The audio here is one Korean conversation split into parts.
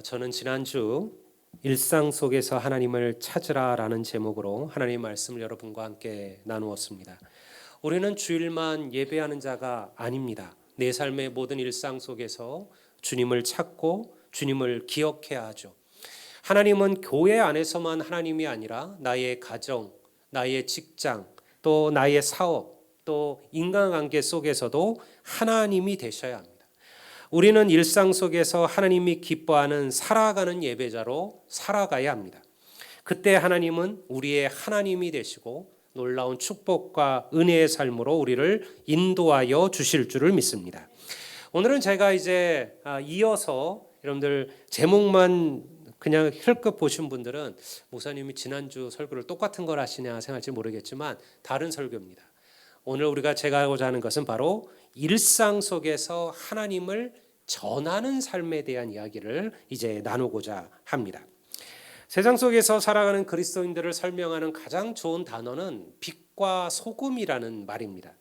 저는 지난주 일상 속에서 하나님을 찾으라라는 제목으로 하나님의 말씀을 여러분과 함께 나누었습니다. 우리는 주일만 예배하는 자가 아닙니다. 내 삶의 모든 일상 속에서 주님을 찾고 주님을 기억해야 하죠. 하나님은 교회 안에서만 하나님이 아니라 나의 가정, 나의 직장, 또 나의 사업, 또 인간관계 속에서도 하나님이 되셔야 합니다. 우리는 일상 속에서 하나님이 기뻐하는 살아가는 예배자로 살아가야 합니다. 그때 하나님은 우리의 하나님이 되시고 놀라운 축복과 은혜의 삶으로 우리를 인도하여 주실 줄을 믿습니다. 오늘은 제가 이제 이어서 여러분들 제목만 그냥 힐끗 보신 분들은 목사님이 지난주 설교를 똑같은 걸 하시냐 생각할지 모르겠지만 다른 설교입니다. 오늘 제가 하고자 하는 것은 바로 일상 속에서 하나님을 전하는 삶에 대한 이야기를 이제 나누고자 합니다. 세상 속에서 살아가는 그리스도인들을 설명하는 가장 좋은 단어는 빛과 소금이라는 말입니다.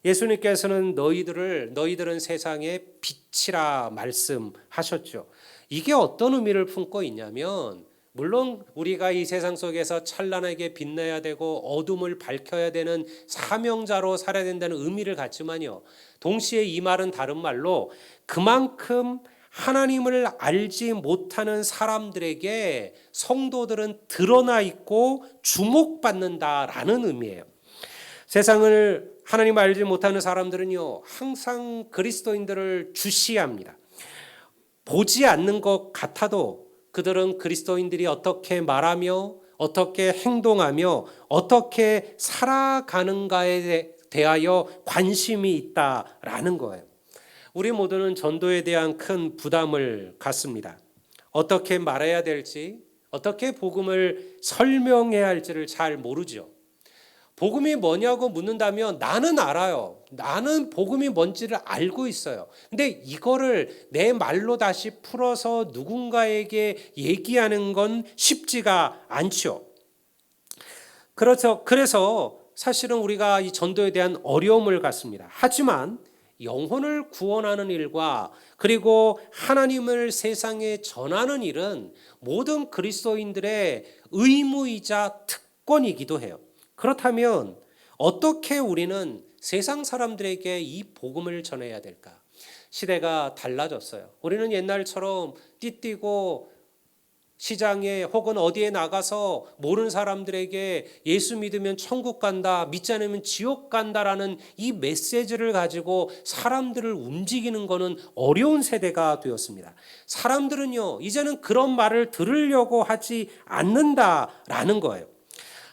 예수님께서는 너희들은 세상의 빛이라 말씀하셨죠. 이게 어떤 의미를 품고 있냐면 물론 우리가 이 세상 속에서 찬란하게 빛나야 되고 어둠을 밝혀야 되는 사명자로 살아야 된다는 의미를 갖지만요. 동시에 이 말은 다른 말로 그만큼 하나님을 알지 못하는 사람들에게 성도들은 드러나 있고 주목받는다라는 의미예요. 세상을 하나님 알지 못하는 사람들은요, 항상 그리스도인들을 주시합니다. 보지 않는 것 같아도 그들은 그리스도인들이 어떻게 말하며 어떻게 행동하며 어떻게 살아가는가에 대하여 관심이 있다라는 거예요. 우리 모두는 전도에 대한 큰 부담을 갖습니다. 어떻게 말해야 될지, 어떻게 복음을 설명해야 할지를 잘 모르죠. 복음이 뭐냐고 묻는다면 나는 알아요. 나는 복음이 뭔지를 알고 있어요. 근데 이거를 내 말로 다시 풀어서 누군가에게 얘기하는 건 쉽지가 않죠. 그렇죠. 그래서 사실은 우리가 이 전도에 대한 어려움을 갖습니다. 하지만 영혼을 구원하는 일과 그리고 하나님을 세상에 전하는 일은 모든 그리스도인들의 의무이자 특권이기도 해요. 그렇다면 어떻게 우리는 세상 사람들에게 이 복음을 전해야 될까? 시대가 달라졌어요. 우리는 옛날처럼 띠띠고 시장에 혹은 어디에 나가서 모르는 사람들에게 예수 믿으면 천국 간다, 믿지 않으면 지옥 간다라는 이 메시지를 가지고 사람들을 움직이는 것은 어려운 세대가 되었습니다. 사람들은요, 이제는 그런 말을 들으려고 하지 않는다라는 거예요.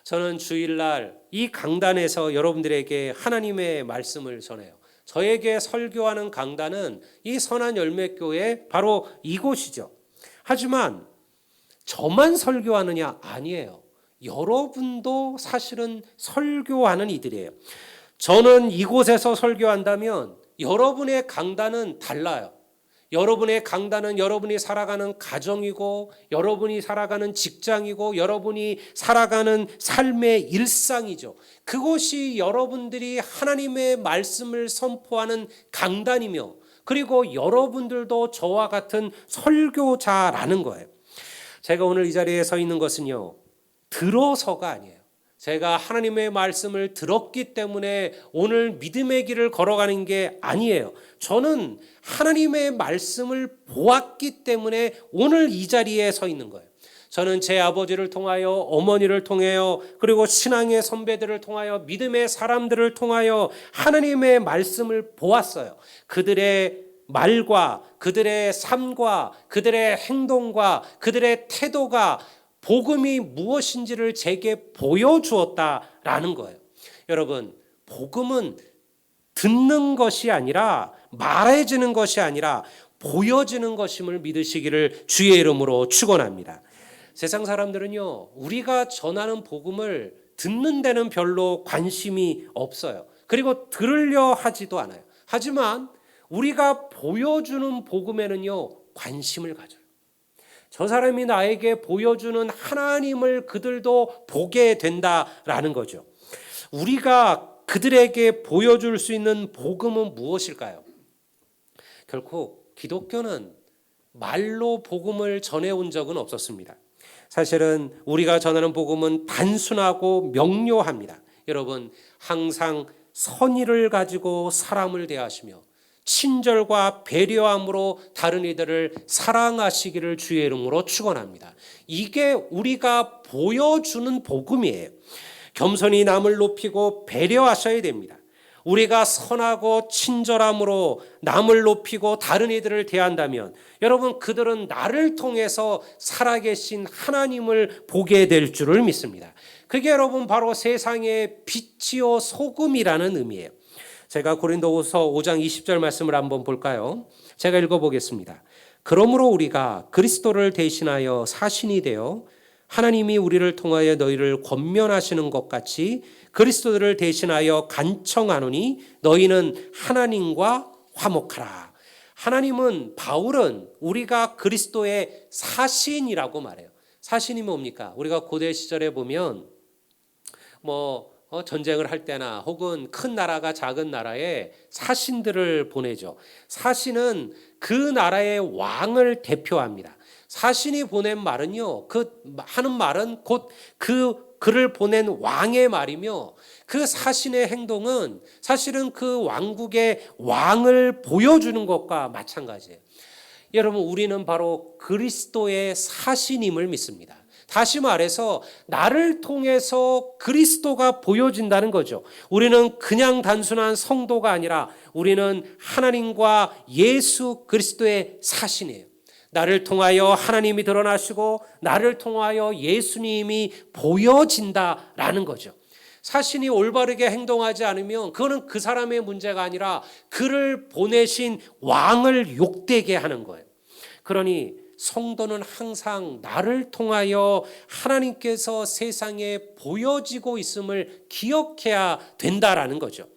저는 주일날 이 강단에서 여러분들에게 하나님의 말씀을 전해요. 저에게 설교하는 강단은 이 선한열매교회 바로 이곳이죠. 하지만 저만 설교하느냐? 아니에요. 여러분도 사실은 설교하는 이들이에요. 저는 이곳에서 설교한다면 여러분의 강단은 달라요. 여러분의 강단은 여러분이 살아가는 가정이고 여러분이 살아가는 직장이고 여러분이 살아가는 삶의 일상이죠. 그것이 여러분들이 하나님의 말씀을 선포하는 강단이며 그리고 여러분들도 저와 같은 설교자라는 거예요. 제가 오늘 이 자리에 서 있는 것은요, 들어서가 아니에요. 제가 하나님의 말씀을 들었기 때문에 오늘 믿음의 길을 걸어가는 게 아니에요. 저는 하나님의 말씀을 보았기 때문에 오늘 이 자리에 서 있는 거예요. 저는 제 아버지를 통하여 어머니를 통하여 그리고 신앙의 선배들을 통하여 믿음의 사람들을 통하여 하나님의 말씀을 보았어요. 그들의 말과 그들의 삶과 그들의 행동과 그들의 태도가 복음이 무엇인지를 제게 보여주었다라는 거예요. 여러분, 복음은 듣는 것이 아니라 말해지는 것이 아니라 보여지는 것임을 믿으시기를 주의 이름으로 축원합니다. 세상 사람들은요, 우리가 전하는 복음을 듣는 데는 별로 관심이 없어요. 그리고 들으려 하지도 않아요. 하지만 우리가 보여주는 복음에는요, 관심을 가져요. 저 사람이 나에게 보여주는 하나님을 그들도 보게 된다라는 거죠. 우리가 그들에게 보여줄 수 있는 복음은 무엇일까요? 결코 기독교는 말로 복음을 전해온 적은 없었습니다. 사실은 우리가 전하는 복음은 단순하고 명료합니다. 여러분, 항상 선의를 가지고 사람을 대하시며 친절과 배려함으로 다른 이들을 사랑하시기를 주의 이름으로 축원합니다. 이게 우리가 보여주는 복음이에요. 겸손히 남을 높이고 배려하셔야 됩니다. 우리가 선하고 친절함으로 남을 높이고 다른 이들을 대한다면 여러분, 그들은 나를 통해서 살아계신 하나님을 보게 될 줄을 믿습니다. 그게 여러분 바로 세상의 빛이요 소금이라는 의미예요. 제가 고린도후서 5장 20절 말씀을 한번 볼까요? 제가 읽어보겠습니다. 그러므로 우리가 그리스도를 대신하여 사신이 되어 하나님이 우리를 통하여 너희를 권면하시는 것 같이 그리스도를 대신하여 간청하노니 너희는 하나님과 화목하라. 하나님은, 바울은 우리가 그리스도의 사신이라고 말해요. 사신이 뭡니까? 우리가 고대 시절에 보면 전쟁을 할 때나 혹은 큰 나라가 작은 나라에 사신들을 보내죠. 사신은 그 나라의 왕을 대표합니다. 사신이 보낸 말은요, 하는 말은 곧 그를 보낸 왕의 말이며, 그 사신의 행동은 사실은 그 왕국의 왕을 보여주는 것과 마찬가지예요. 여러분, 우리는 바로 그리스도의 사신임을 믿습니다. 다시 말해서 나를 통해서 그리스도가 보여진다는 거죠. 우리는 그냥 단순한 성도가 아니라 우리는 하나님과 예수 그리스도의 사신이에요. 나를 통하여 하나님이 드러나시고 나를 통하여 예수님이 보여진다라는 거죠. 사신이 올바르게 행동하지 않으면 그거는 그 사람의 문제가 아니라 그를 보내신 왕을 욕되게 하는 거예요. 그러니 성도는 항상 나를 통하여 하나님께서 세상에 보여지고 있음을 기억해야 된다라는 거죠.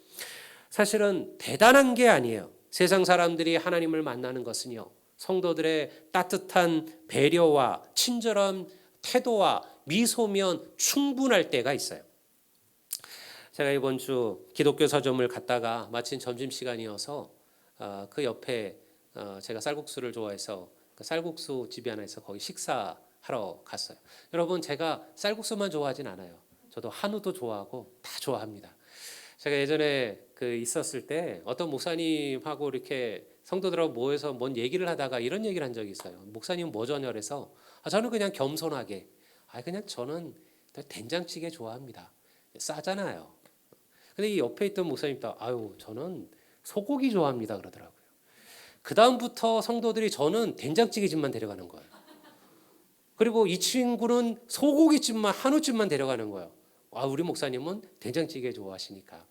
사실은 대단한 게 아니에요. 세상 사람들이 하나님을 만나는 것은요, 성도들의 따뜻한 배려와 친절한 태도와 미소면 충분할 때가 있어요. 제가 이번 주 기독교 서점을 갔다가 마침 점심시간이어서 그 옆에 제가 쌀국수를 좋아해서 그 쌀국수 집이 하나 있어 거기 식사하러 갔어요. 여러분, 제가 쌀국수만 좋아하진 않아요. 저도 한우도 좋아하고 다 좋아합니다. 제가 예전에 있었을 때 어떤 목사님하고 이렇게 성도들하고 모여서 뭔 얘기를 하다가 이런 얘기를 한 적이 있어요. 목사님 뭐 전혀 그래서 저는 그냥 겸손하게 그냥 저는 된장찌개 좋아합니다. 싸잖아요. 근데 이 옆에 있던 목사님도 저는 소고기 좋아합니다 그러더라고요. 그 다음부터 성도들이 저는 된장찌개 집만 데려가는 거예요. 그리고 이 친구는 소고기집만, 한우집만 데려가는 거예요. 우리 목사님은 된장찌개 좋아하시니까.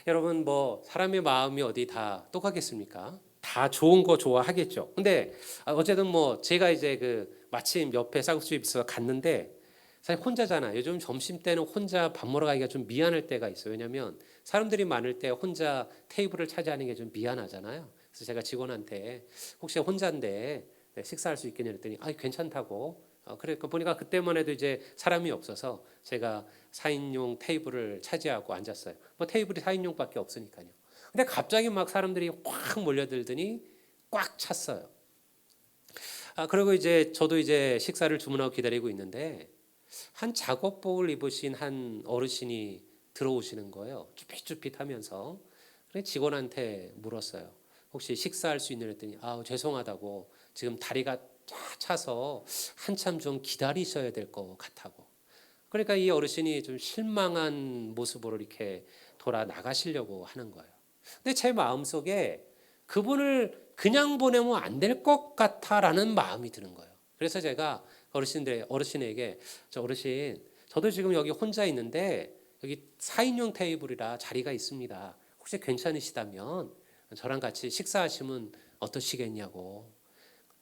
여러분, 사람의 마음이 어디 다 똑같겠습니까? 다 좋은 거 좋아하겠죠. 근데 어쨌든 제가 이제 마침 옆에 쌀국수집 있어서 갔는데, 사실 혼자잖아. 요즘 점심 때는 혼자 밥 먹으러 가기가 좀 미안할 때가 있어요. 왜냐하면 사람들이 많을 때 혼자 테이블을 차지하는 게 좀 미안하잖아요. 그래서 제가 직원한테 혹시 혼자인데 식사할 수 있겠냐 했더니 괜찮다고. 그러니까 보니까 그때만 해도 이제 사람이 없어서 제가 4인용 테이블을 차지하고 앉았어요. 테이블이 4인용밖에 없으니까요. 근데 갑자기 막 사람들이 확 몰려들더니 꽉 찼어요. 그리고 이제 저도 이제 식사를 주문하고 기다리고 있는데 한 작업복을 입으신 한 어르신이 들어오시는 거예요. 쭈삣쭈삣하면서. 그래서 직원한테 물었어요. 혹시 식사할 수 있냐 했더니 죄송하다고 지금 다리가 쫙 차서 한참 좀 기다리셔야 될 것 같다고. 그러니까 이 어르신이 좀 실망한 모습으로 이렇게 돌아 나가시려고 하는 거예요. 근데 제 마음속에 그분을 그냥 보내면 안 될 것 같아라는 마음이 드는 거예요. 그래서 제가 어르신에게 어르신, 저도 지금 여기 혼자 있는데 여기 4인용 테이블이라 자리가 있습니다. 혹시 괜찮으시다면 저랑 같이 식사하시면 어떠시겠냐고.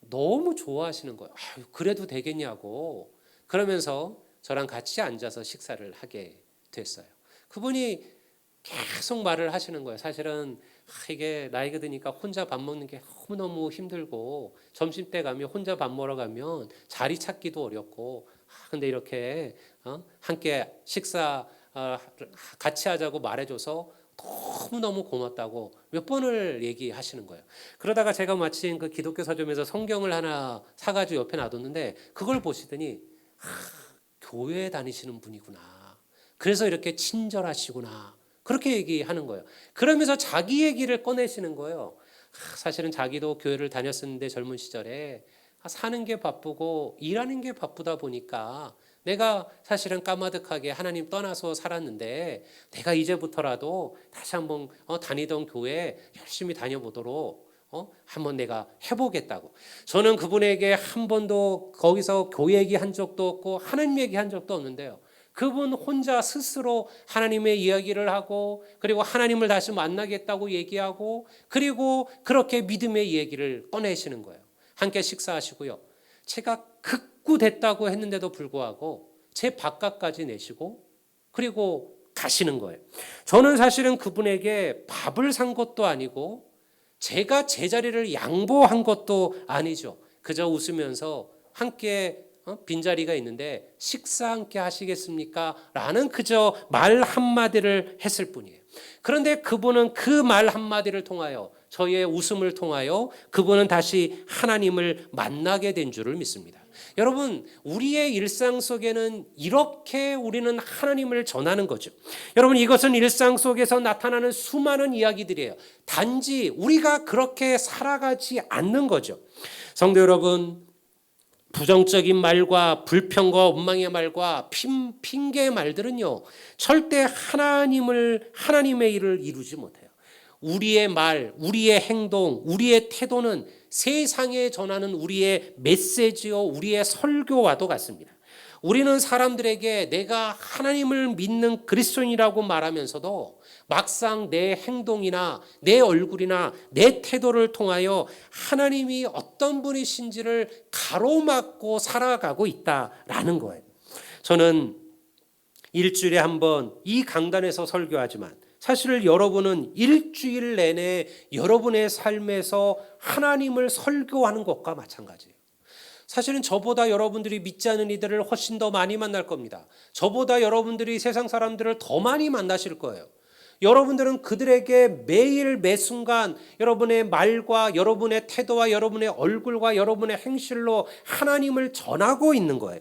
너무 좋아하시는 거예요. 그래도 되겠냐고. 그러면서 저랑 같이 앉아서 식사를 하게 됐어요. 그분이 계속 말을 하시는 거예요. 사실은 이게 나이가 드니까 혼자 밥 먹는 게 너무너무 힘들고 점심때 가면 혼자 밥 먹으러 가면 자리 찾기도 어렵고 근데 이렇게 함께 식사 같이 하자고 말해줘서 너무너무 고맙다고 몇 번을 얘기하시는 거예요. 그러다가 제가 마침 그 기독교 서점에서 성경을 하나 사가지고 옆에 놔뒀는데 그걸 보시더니 교회 다니시는 분이구나. 그래서 이렇게 친절하시구나. 그렇게 얘기하는 거예요. 그러면서 자기 얘기를 꺼내시는 거예요. 사실은 자기도 교회를 다녔었는데 젊은 시절에 사는 게 바쁘고 일하는 게 바쁘다 보니까 내가 사실은 까마득하게 하나님 떠나서 살았는데 내가 이제부터라도 다시 한번 다니던 교회 열심히 다녀보도록 한번 내가 해보겠다고. 저는 그분에게 한 번도 거기서 교회 얘기한 적도 없고 하나님 얘기한 적도 없는데요. 그분 혼자 스스로 하나님의 이야기를 하고 그리고 하나님을 다시 만나겠다고 얘기하고 그리고 그렇게 믿음의 얘기를 꺼내시는 거예요. 함께 식사하시고요. 제가 극구됐다고 했는데도 불구하고 제 밥값까지 내시고 그리고 가시는 거예요. 저는 사실은 그분에게 밥을 산 것도 아니고 제가 제 자리를 양보한 것도 아니죠. 그저 웃으면서 함께 빈자리가 있는데 식사 함께 하시겠습니까? 라는 그저 말 한마디를 했을 뿐이에요. 그런데 그분은 그 말 한마디를 통하여 저의 웃음을 통하여 그분은 다시 하나님을 만나게 된 줄을 믿습니다. 여러분, 우리의 일상 속에는 이렇게 우리는 하나님을 전하는 거죠. 여러분, 이것은 일상 속에서 나타나는 수많은 이야기들이에요. 단지 우리가 그렇게 살아가지 않는 거죠. 성도 여러분, 부정적인 말과 불평과 원망의 말과 핑계의 말들은요, 절대 하나님의 일을 이루지 못해요. 우리의 말, 우리의 행동, 우리의 태도는 세상에 전하는 우리의 메시지요, 우리의 설교와도 같습니다. 우리는 사람들에게 내가 하나님을 믿는 그리스도인이라고 말하면서도 막상 내 행동이나 내 얼굴이나 내 태도를 통하여 하나님이 어떤 분이신지를 가로막고 살아가고 있다라는 거예요. 저는 일주일에 한 번 이 강단에서 설교하지만 사실 여러분은 일주일 내내 여러분의 삶에서 하나님을 설교하는 것과 마찬가지예요. 사실은 저보다 여러분들이 믿지 않는 이들을 훨씬 더 많이 만날 겁니다. 저보다 여러분들이 세상 사람들을 더 많이 만나실 거예요. 여러분들은 그들에게 매일 매순간 여러분의 말과 여러분의 태도와 여러분의 얼굴과 여러분의 행실로 하나님을 전하고 있는 거예요.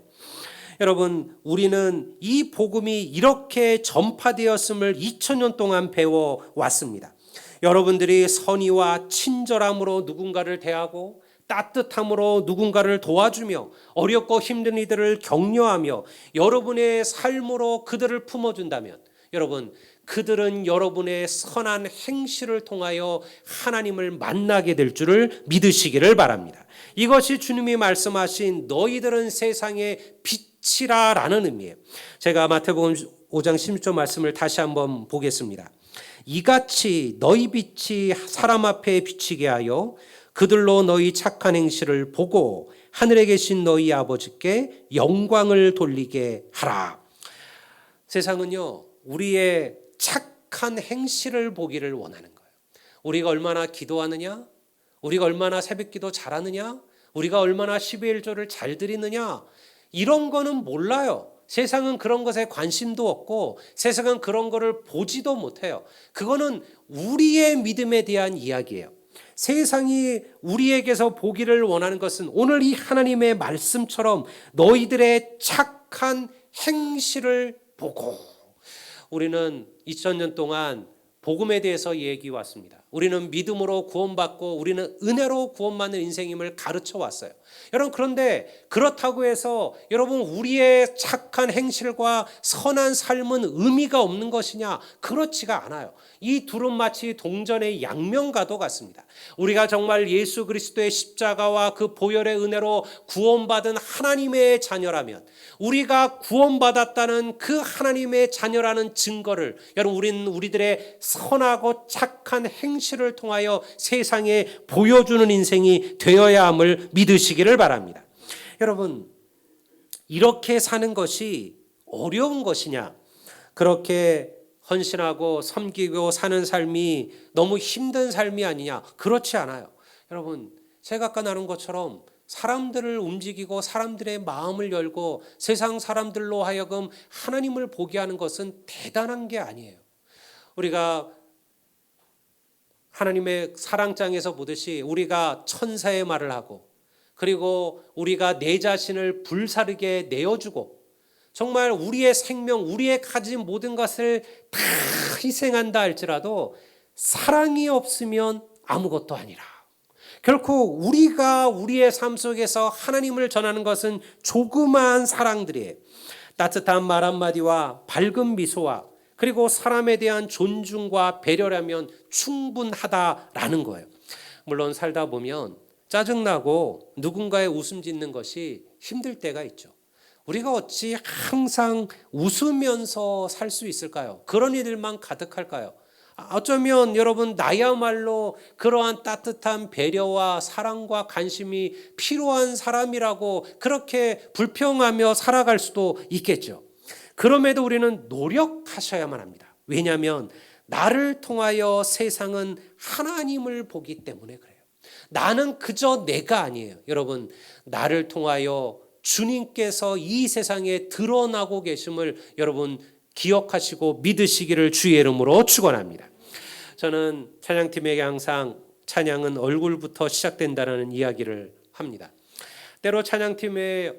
여러분, 우리는 이 복음이 이렇게 전파되었음을 2000년 동안 배워왔습니다. 여러분들이 선의와 친절함으로 누군가를 대하고 따뜻함으로 누군가를 도와주며 어렵고 힘든 이들을 격려하며 여러분의 삶으로 그들을 품어준다면 여러분, 그들은 여러분의 선한 행실을 통하여 하나님을 만나게 될 줄을 믿으시기를 바랍니다. 이것이 주님이 말씀하신 너희들은 세상의 빛이라라는 의미예요. 제가 마태복음 5장 16절 말씀을 다시 한번 보겠습니다. 이같이 너희 빛이 사람 앞에 비치게 하여 그들로 너희 착한 행실을 보고 하늘에 계신 너희 아버지께 영광을 돌리게 하라. 세상은요, 우리의 착한 행실을 보기를 원하는 거예요. 우리가 얼마나 기도하느냐, 우리가 얼마나 새벽기도 잘하느냐, 우리가 얼마나 12일조를 잘 드리느냐, 이런 거는 몰라요. 세상은 그런 것에 관심도 없고 세상은 그런 거를 보지도 못해요. 그거는 우리의 믿음에 대한 이야기예요. 세상이 우리에게서 보기를 원하는 것은 오늘 이 하나님의 말씀처럼 너희들의 착한 행실을 보고, 우리는 2000년 동안 복음에 대해서 얘기해 왔습니다. 우리는 믿음으로 구원받고 우리는 은혜로 구원받는 인생임을 가르쳐 왔어요. 여러분, 그런데 그렇다고 해서 여러분 우리의 착한 행실과 선한 삶은 의미가 없는 것이냐? 그렇지가 않아요. 이 둘은 마치 동전의 양면과도 같습니다. 우리가 정말 예수 그리스도의 십자가와 그 보혈의 은혜로 구원받은 하나님의 자녀라면, 우리가 구원받았다는 그 하나님의 자녀라는 증거를 여러분 우리들의 선하고 착한 행실을 통하여 세상에 보여주는 인생이 되어야 함을 믿으시기를 바랍니다. 여러분, 이렇게 사는 것이 어려운 것이냐? 그렇게 헌신하고 섬기고 사는 삶이 너무 힘든 삶이 아니냐? 그렇지 않아요. 여러분, 제가 아까 나눈 것처럼 사람들을 움직이고 사람들의 마음을 열고 세상 사람들로 하여금 하나님을 보게 하는 것은 대단한 게 아니에요. 우리가 하나님의 사랑장에서 보듯이 우리가 천사의 말을 하고, 그리고 우리가 내 자신을 불사르게 내어주고, 정말 우리의 생명, 우리의 가진 모든 것을 다 희생한다 할지라도 사랑이 없으면 아무것도 아니라. 결코 우리가 우리의 삶 속에서 하나님을 전하는 것은 조그마한 사랑들이에요. 따뜻한 말 한마디와 밝은 미소와 그리고 사람에 대한 존중과 배려라면 충분하다라는 거예요. 물론 살다 보면 짜증나고 누군가의 웃음 짓는 것이 힘들 때가 있죠. 우리가 어찌 항상 웃으면서 살 수 있을까요? 그런 일들만 가득할까요? 어쩌면 여러분 나야말로 그러한 따뜻한 배려와 사랑과 관심이 필요한 사람이라고 그렇게 불평하며 살아갈 수도 있겠죠. 그럼에도 우리는 노력하셔야만 합니다. 왜냐하면 나를 통하여 세상은 하나님을 보기 때문에 그래요. 나는 그저 내가 아니에요. 여러분, 나를 통하여 주님께서 이 세상에 드러나고 계심을 여러분 기억하시고 믿으시기를 주의 이름으로 축원합니다. 저는 찬양팀에게 항상 찬양은 얼굴부터 시작된다는 이야기를 합니다. 때로 찬양팀의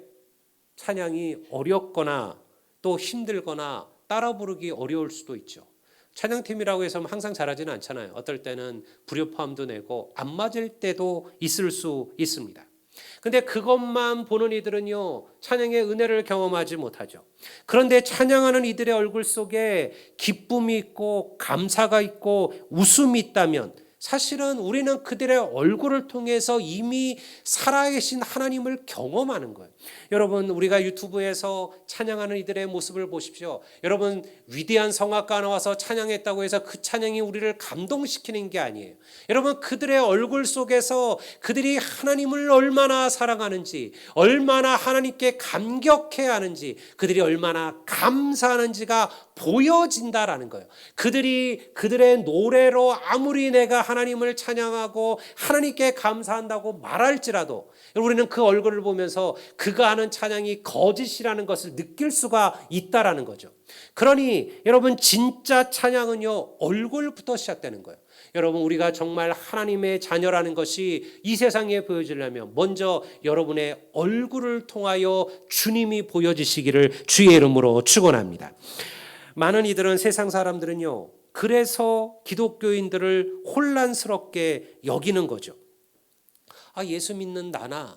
찬양이 어렵거나 또 힘들거나 따라 부르기 어려울 수도 있죠. 찬양팀이라고 해서 항상 잘하지는 않잖아요. 어떨 때는 불협화음도 내고 안 맞을 때도 있을 수 있습니다. 근데 그것만 보는 이들은요, 찬양의 은혜를 경험하지 못하죠. 그런데 찬양하는 이들의 얼굴 속에 기쁨이 있고 감사가 있고 웃음이 있다면 사실은 우리는 그들의 얼굴을 통해서 이미 살아계신 하나님을 경험하는 거예요. 여러분, 우리가 유튜브에서 찬양하는 이들의 모습을 보십시오. 여러분, 위대한 성악가 나와서 찬양했다고 해서 그 찬양이 우리를 감동시키는 게 아니에요. 여러분, 그들의 얼굴 속에서 그들이 하나님을 얼마나 사랑하는지, 얼마나 하나님께 감격해야 하는지, 그들이 얼마나 감사하는지가 보여진다라는 거예요. 그들의 노래로 아무리 내가 하나님을 찬양하고 하나님께 감사한다고 말할지라도 우리는 그 얼굴을 보면서 그가 하는 찬양이 거짓이라는 것을 느낄 수가 있다라는 거죠. 그러니 여러분, 진짜 찬양은요, 얼굴부터 시작되는 거예요. 여러분, 우리가 정말 하나님의 자녀라는 것이 이 세상에 보여지려면 먼저 여러분의 얼굴을 통하여 주님이 보여지시기를 주의 이름으로 축원합니다. 많은 이들은, 세상 사람들은요, 그래서 기독교인들을 혼란스럽게 여기는 거죠. 예수 믿는 나나,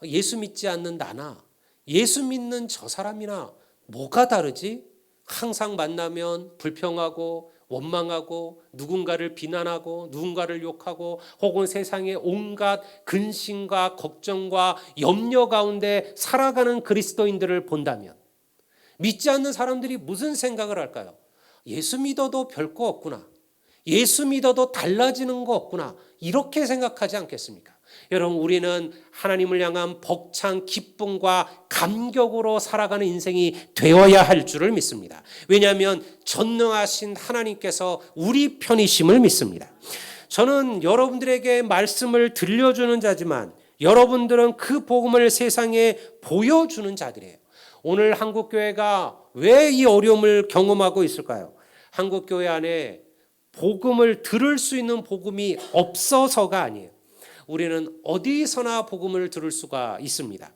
예수 믿지 않는 나나, 예수 믿는 저 사람이나 뭐가 다르지? 항상 만나면 불평하고 원망하고 누군가를 비난하고 누군가를 욕하고 혹은 세상의 온갖 근심과 걱정과 염려 가운데 살아가는 그리스도인들을 본다면 믿지 않는 사람들이 무슨 생각을 할까요? 예수 믿어도 별거 없구나. 예수 믿어도 달라지는 거 없구나. 이렇게 생각하지 않겠습니까? 여러분, 우리는 하나님을 향한 벅찬 기쁨과 감격으로 살아가는 인생이 되어야 할 줄을 믿습니다. 왜냐하면 전능하신 하나님께서 우리 편이심을 믿습니다. 저는 여러분들에게 말씀을 들려주는 자지만 여러분들은 그 복음을 세상에 보여주는 자들이에요. 오늘 한국교회가 왜 이 어려움을 경험하고 있을까요? 한국교회 안에 복음을 들을 수 있는 복음이 없어서가 아니에요. 우리는 어디서나 복음을 들을 수가 있습니다.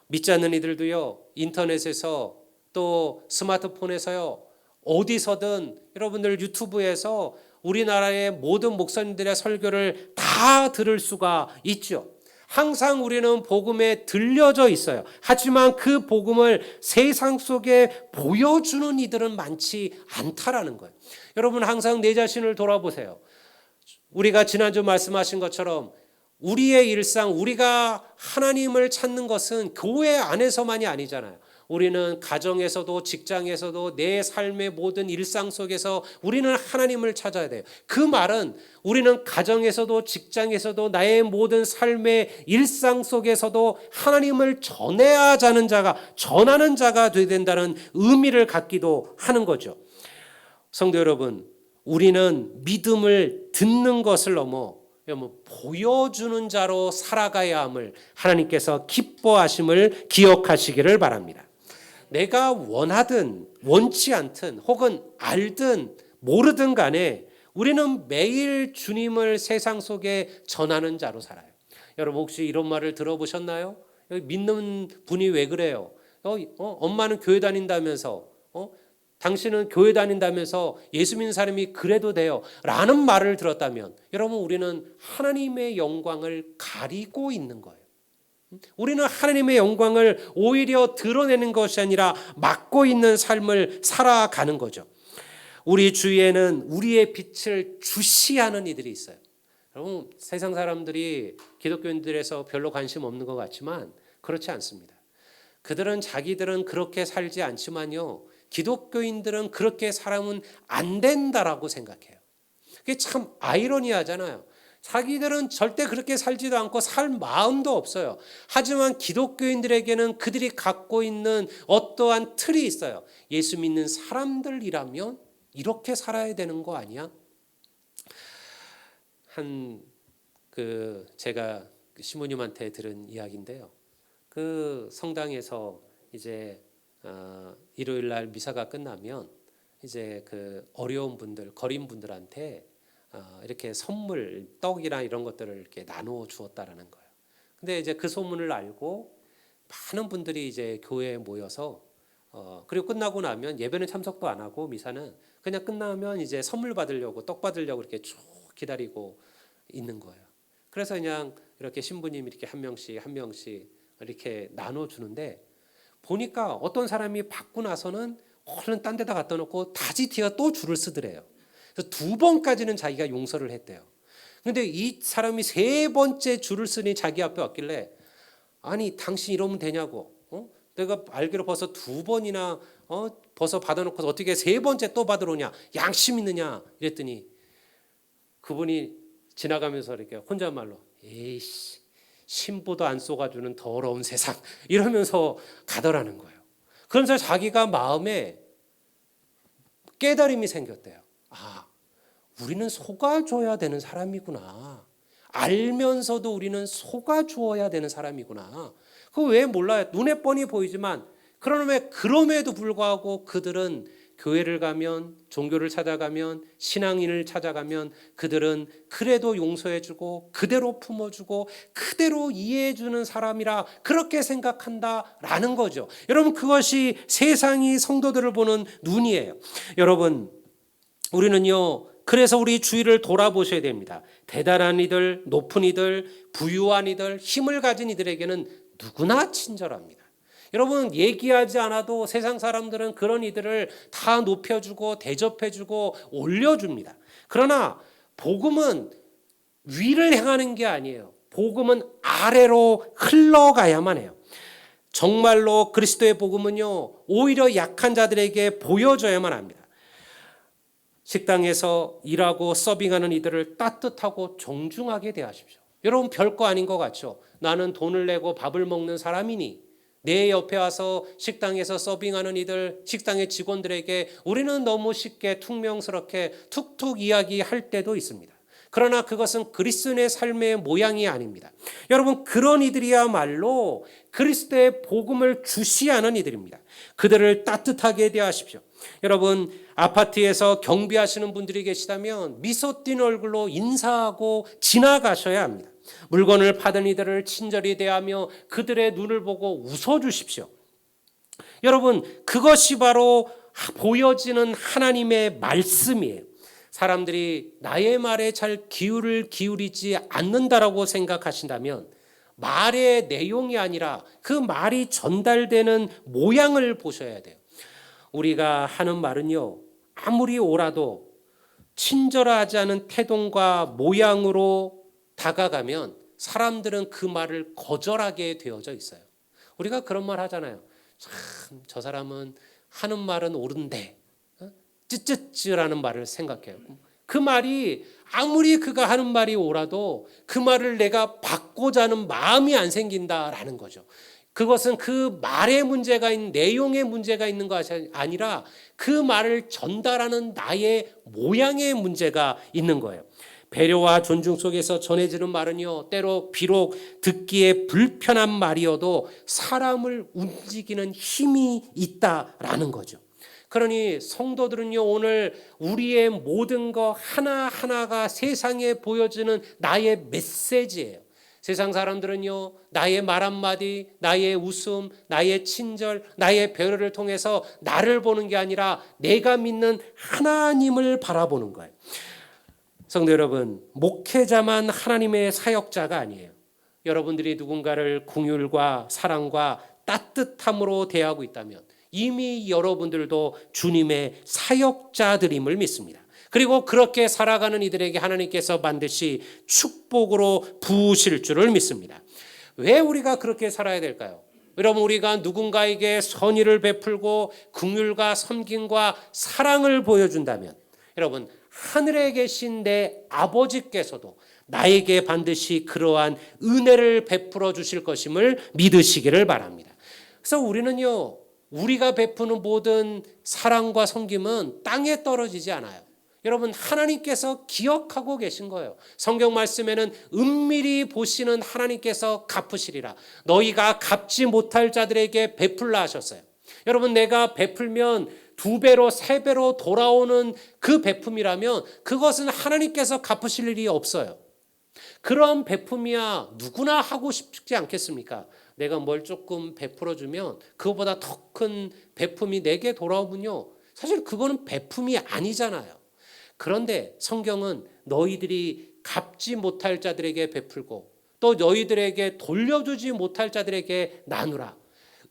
믿지 않는 이들도요, 인터넷에서 또 스마트폰에서요, 어디서든 여러분들 유튜브에서 우리나라의 모든 목사님들의 설교를 다 들을 수가 있죠. 항상 우리는 복음에 들려져 있어요. 하지만 그 복음을 세상 속에 보여주는 이들은 많지 않다라는 거예요. 여러분, 항상 내 자신을 돌아보세요. 우리가 지난주 말씀하신 것처럼 우리의 일상, 우리가 하나님을 찾는 것은 교회 안에서만이 아니잖아요. 우리는 가정에서도 직장에서도 내 삶의 모든 일상 속에서 우리는 하나님을 찾아야 돼요. 그 말은 우리는 가정에서도 직장에서도 나의 모든 삶의 일상 속에서도 하나님을 전해야 하는 자가, 전하는 자가 되어야 된다는 의미를 갖기도 하는 거죠. 성도 여러분, 우리는 믿음을 듣는 것을 넘어 보여주는 자로 살아가야 함을 하나님께서 기뻐하심을 기억하시기를 바랍니다. 내가 원하든 원치 않든 혹은 알든 모르든 간에 우리는 매일 주님을 세상 속에 전하는 자로 살아요. 여러분 혹시 이런 말을 들어보셨나요? 여기 믿는 분이 왜 그래요? 엄마는 교회 다닌다면서 당신은 교회 다닌다면서 예수 믿는 사람이 그래도 돼요 라는 말을 들었다면 여러분 우리는 하나님의 영광을 가리고 있는 거예요. 우리는 하나님의 영광을 오히려 드러내는 것이 아니라 막고 있는 삶을 살아가는 거죠. 우리 주위에는 우리의 빛을 주시하는 이들이 있어요. 여러분 세상 사람들이 기독교인들에서 별로 관심 없는 것 같지만 그렇지 않습니다. 그들은 자기들은 그렇게 살지 않지만요, 기독교인들은 그렇게 살아면 안 된다라고 생각해요. 그게 참 아이러니하잖아요. 자기들은 절대 그렇게 살지도 않고 살 마음도 없어요. 하지만 기독교인들에게는 그들이 갖고 있는 어떠한 틀이 있어요. 예수 믿는 사람들이라면 이렇게 살아야 되는 거 아니야? 제가 시모님한테 들은 이야기인데요. 그 성당에서 이제 일요일 날 미사가 끝나면 이제 그 어려운 분들, 거린 분들한테 이렇게 선물, 떡이나 이런 것들을 이렇게 나누어 주었다라는 거예요. 근데 이제 그 소문을 알고 많은 분들이 이제 교회에 모여서 그리고 끝나고 나면 예배는 참석도 안 하고 미사는 그냥 끝나면 이제 선물 받으려고 떡 받으려고 이렇게 쭉 기다리고 있는 거예요. 그래서 그냥 이렇게 신부님이 이렇게 한 명씩 이렇게 나눠 주는데 보니까 어떤 사람이 받고 나서는 얼른 딴 데다 갖다 놓고 다시 뒤에 또 줄을 쓰더래요. 그래서 2번까지는 자기가 용서를 했대요. 근데 이 사람이 3번째 줄을 쓰니 자기 앞에 왔길래 아니 당신 이러면 되냐고, 내가 알기로 벌써 2번이나 벌써 받아놓고 어떻게 3번째 또 받으러 오냐, 양심 있느냐 이랬더니 그분이 지나가면서 이렇게 혼잣말로 에이씨 신보도 안 쏘가주는 더러운 세상 이러면서 가더라는 거예요. 그러면서 자기가 마음에 깨달음이 생겼대요. 우리는 속아줘야 되는 사람이구나. 알면서도 우리는 속아주어야 되는 사람이구나. 그거 왜 몰라요? 눈에 뻔히 보이지만 그럼에도 불구하고 그들은 교회를 가면, 종교를 찾아가면, 신앙인을 찾아가면 그들은 그래도 용서해주고 그대로 품어주고 그대로 이해해주는 사람이라 그렇게 생각한다라는 거죠. 여러분 그것이 세상이 성도들을 보는 눈이에요. 여러분 우리는요, 그래서 우리 주위를 돌아보셔야 됩니다. 대단한 이들, 높은 이들, 부유한 이들, 힘을 가진 이들에게는 누구나 친절합니다. 여러분 얘기하지 않아도 세상 사람들은 그런 이들을 다 높여주고 대접해주고 올려줍니다. 그러나 복음은 위를 향하는 게 아니에요. 복음은 아래로 흘러가야만 해요. 정말로 그리스도의 복음은요, 오히려 약한 자들에게 보여줘야만 합니다. 식당에서 일하고 서빙하는 이들을 따뜻하고 정중하게 대하십시오. 여러분 별거 아닌 것 같죠? 나는 돈을 내고 밥을 먹는 사람이니 내 옆에 와서 식당에서 서빙하는 이들, 식당의 직원들에게 우리는 너무 쉽게 퉁명스럽게 툭툭 이야기할 때도 있습니다. 그러나 그것은 그리스도의 삶의 모양이 아닙니다. 여러분 그런 이들이야말로 그리스도의 복음을 주시하는 이들입니다. 그들을 따뜻하게 대하십시오. 여러분 아파트에서 경비하시는 분들이 계시다면 미소 띤 얼굴로 인사하고 지나가셔야 합니다. 물건을 받은 이들을 친절히 대하며 그들의 눈을 보고 웃어주십시오. 여러분 그것이 바로 보여지는 하나님의 말씀이에요. 사람들이 나의 말에 잘 귀를 기울이지 않는다라고 생각하신다면 말의 내용이 아니라 그 말이 전달되는 모양을 보셔야 돼요. 우리가 하는 말은요, 아무리 옳아도 친절하지 않은 태동과 모양으로 다가가면 사람들은 그 말을 거절하게 되어져 있어요. 우리가 그런 말 하잖아요. 참 저 사람은 하는 말은 옳은데 찌찌찌라는 말을 생각해요. 그 말이 아무리 그가 하는 말이 옳아도 그 말을 내가 받고자 하는 마음이 안 생긴다라는 거죠. 그것은 그 말의 문제가 있는, 내용의 문제가 있는 것이 아니라 그 말을 전달하는 나의 모양의 문제가 있는 거예요. 배려와 존중 속에서 전해지는 말은요, 때로 비록 듣기에 불편한 말이어도 사람을 움직이는 힘이 있다라는 거죠. 그러니 성도들은요, 오늘 우리의 모든 것 하나하나가 세상에 보여주는 나의 메시지예요. 세상 사람들은요, 나의 말 한마디, 나의 웃음, 나의 친절, 나의 배려를 통해서 나를 보는 게 아니라 내가 믿는 하나님을 바라보는 거예요. 성도 여러분, 목회자만 하나님의 사역자가 아니에요. 여러분들이 누군가를 긍휼과 사랑과 따뜻함으로 대하고 있다면 이미 여러분들도 주님의 사역자들임을 믿습니다. 그리고 그렇게 살아가는 이들에게 하나님께서 반드시 축복으로 부으실 줄을 믿습니다. 왜 우리가 그렇게 살아야 될까요? 여러분, 우리가 누군가에게 선의를 베풀고 긍휼과 섬김과 사랑을 보여준다면 여러분, 하늘에 계신 내 아버지께서도 나에게 반드시 그러한 은혜를 베풀어 주실 것임을 믿으시기를 바랍니다. 그래서 우리는요, 우리가 베푸는 모든 사랑과 섬김은 땅에 떨어지지 않아요. 여러분, 하나님께서 기억하고 계신 거예요. 성경 말씀에는 은밀히 보시는 하나님께서 갚으시리라. 너희가 갚지 못할 자들에게 베풀라 하셨어요. 여러분, 내가 베풀면 2배로 3배로 돌아오는 그 베품이라면 그것은 하나님께서 갚으실 일이 없어요. 그런 베품이야 누구나 하고 싶지 않겠습니까? 내가 뭘 조금 베풀어주면 그거보다 더 큰 베품이 내게 돌아오면요, 사실 그거는 베품이 아니잖아요. 그런데 성경은 너희들이 갚지 못할 자들에게 베풀고 또 너희들에게 돌려주지 못할 자들에게 나누라.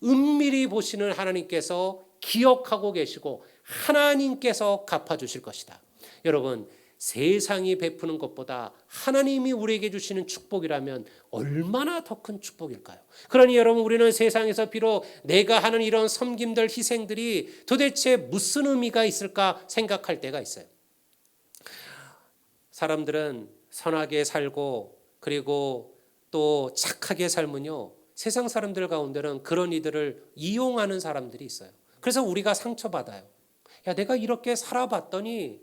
은밀히 보시는 하나님께서 기억하고 계시고 하나님께서 갚아주실 것이다. 여러분, 세상이 베푸는 것보다 하나님이 우리에게 주시는 축복이라면 얼마나 더 큰 축복일까요? 그러니 여러분, 우리는 세상에서 비록 내가 하는 이런 섬김들, 희생들이 도대체 무슨 의미가 있을까 생각할 때가 있어요. 사람들은 선하게 살고 그리고 또 착하게 살면요, 세상 사람들 가운데는 그런 이들을 이용하는 사람들이 있어요. 그래서 우리가 상처받아요. 야, 내가 이렇게 살아봤더니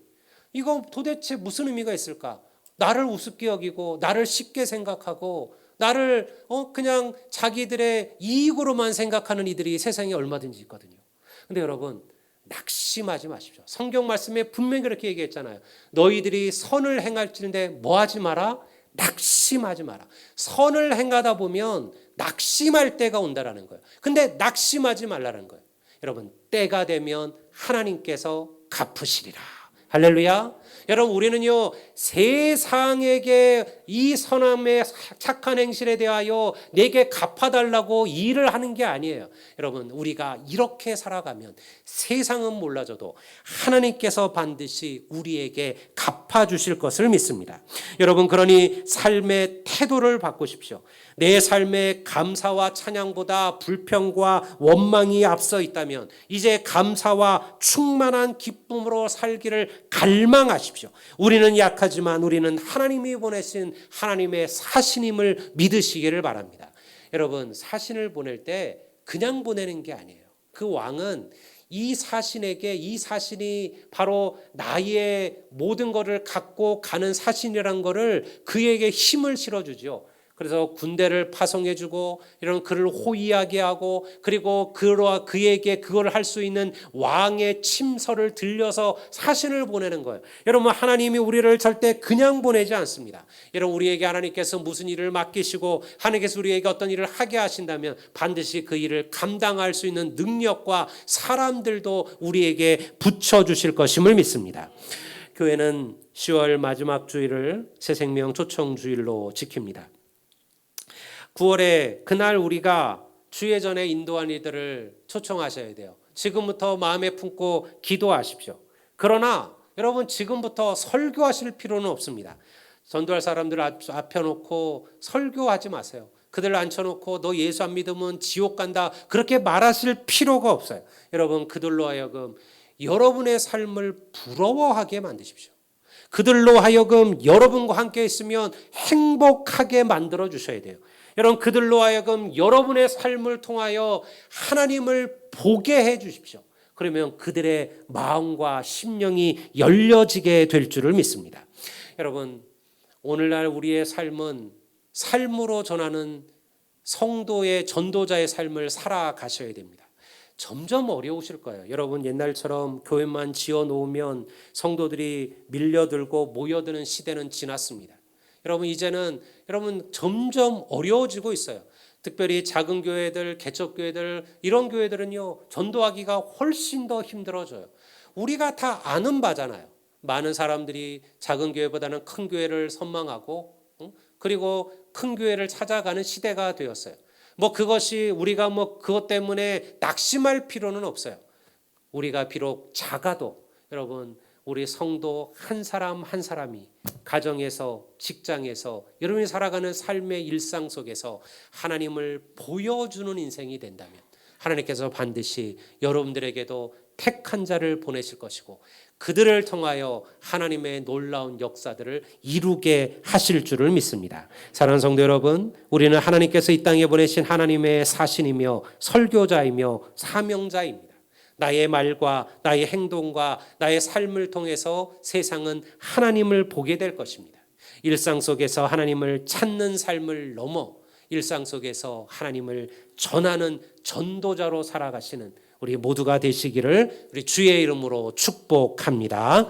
이거 도대체 무슨 의미가 있을까? 나를 우습게 여기고 나를 쉽게 생각하고 나를 그냥 자기들의 이익으로만 생각하는 이들이 세상에 얼마든지 있거든요. 근데 여러분, 낙심하지 마십시오. 성경 말씀에 분명히 그렇게 얘기했잖아요. 너희들이 선을 행할지인데 뭐 하지 마라? 낙심하지 마라. 선을 행하다 보면 낙심할 때가 온다라는 거예요. 근데 낙심하지 말라는 거예요. 여러분, 때가 되면 하나님께서 갚으시리라. 할렐루야. 여러분, 우리는요, 세상에게 이 선함의 착한 행실에 대하여 내게 갚아달라고 일을 하는 게 아니에요. 여러분, 우리가 이렇게 살아가면 세상은 몰라져도 하나님께서 반드시 우리에게 갚아주실 것을 믿습니다. 여러분, 그러니 삶의 태도를 바꾸십시오. 내 삶에 감사와 찬양보다 불평과 원망이 앞서 있다면 이제 감사와 충만한 기쁨으로 살기를 갈망하십시오. 우리는 약하지만 우리는 하나님이 보내신 하나님의 사신임을 믿으시기를 바랍니다. 여러분, 사신을 보낼 때 그냥 보내는 게 아니에요. 그 왕은 이 사신에게, 이 사신이 바로 나의 모든 것을 갖고 가는 사신이라는 것을 그에게 힘을 실어주죠. 그래서 군대를 파송해주고 이런 그를 호위하게 하고 그리고 그에게 그걸 할 수 있는 왕의 침서를 들려서 사신을 보내는 거예요. 여러분, 하나님이 우리를 절대 그냥 보내지 않습니다. 여러분, 우리에게 하나님께서 무슨 일을 맡기시고 하나님께서 우리에게 어떤 일을 하게 하신다면 반드시 그 일을 감당할 수 있는 능력과 사람들도 우리에게 붙여주실 것임을 믿습니다. 교회는 10월 마지막 주일을 새생명 초청주일로 지킵니다. 9월에 그날 우리가 주예전에 인도한 이들을 초청하셔야 돼요. 지금부터 마음에 품고 기도하십시오. 그러나 여러분, 지금부터 설교하실 필요는 없습니다. 전도할 사람들 앞에 놓고 설교하지 마세요. 그들 앉혀놓고 너 예수 안 믿으면 지옥 간다 그렇게 말하실 필요가 없어요. 여러분, 그들로 하여금 여러분의 삶을 부러워하게 만드십시오. 그들로 하여금 여러분과 함께 있으면 행복하게 만들어 주셔야 돼요. 여러분, 그들로 하여금 여러분의 삶을 통하여 하나님을 보게 해 주십시오. 그러면 그들의 마음과 심령이 열려지게 될 줄을 믿습니다. 여러분, 오늘날 우리의 삶은 삶으로 전하는 성도의 전도자의 삶을 살아가셔야 됩니다. 점점 어려우실 거예요. 여러분 옛날처럼 교회만 지어 놓으면 성도들이 밀려들고 모여드는 시대는 지났습니다. 여러분 이제는 여러분 점점 어려워지고 있어요. 특별히 작은 교회들, 개척교회들 이런 교회들은요 전도하기가 훨씬 더 힘들어져요. 우리가 다 아는 바잖아요. 많은 사람들이 작은 교회보다는 큰 교회를 선망하고 그리고 큰 교회를 찾아가는 시대가 되었어요. 뭐 그것이 우리가 뭐 그것 때문에 낙심할 필요는 없어요. 우리가 비록 작아도 여러분 우리 성도 한 사람 한 사람이 가정에서 직장에서 여러분이 살아가는 삶의 일상 속에서 하나님을 보여주는 인생이 된다면 하나님께서 반드시 여러분들에게도 택한 자를 보내실 것이고 그들을 통하여 하나님의 놀라운 역사들을 이루게 하실 줄을 믿습니다. 사랑하는 성도 여러분, 우리는 하나님께서 이 땅에 보내신 하나님의 사신이며 설교자이며 사명자입니다. 나의 말과 나의 행동과 나의 삶을 통해서 세상은 하나님을 보게 될 것입니다. 일상 속에서 하나님을 찾는 삶을 넘어 일상 속에서 하나님을 전하는 전도자로 살아가시는 우리 모두가 되시기를 우리 주의 이름으로 축복합니다.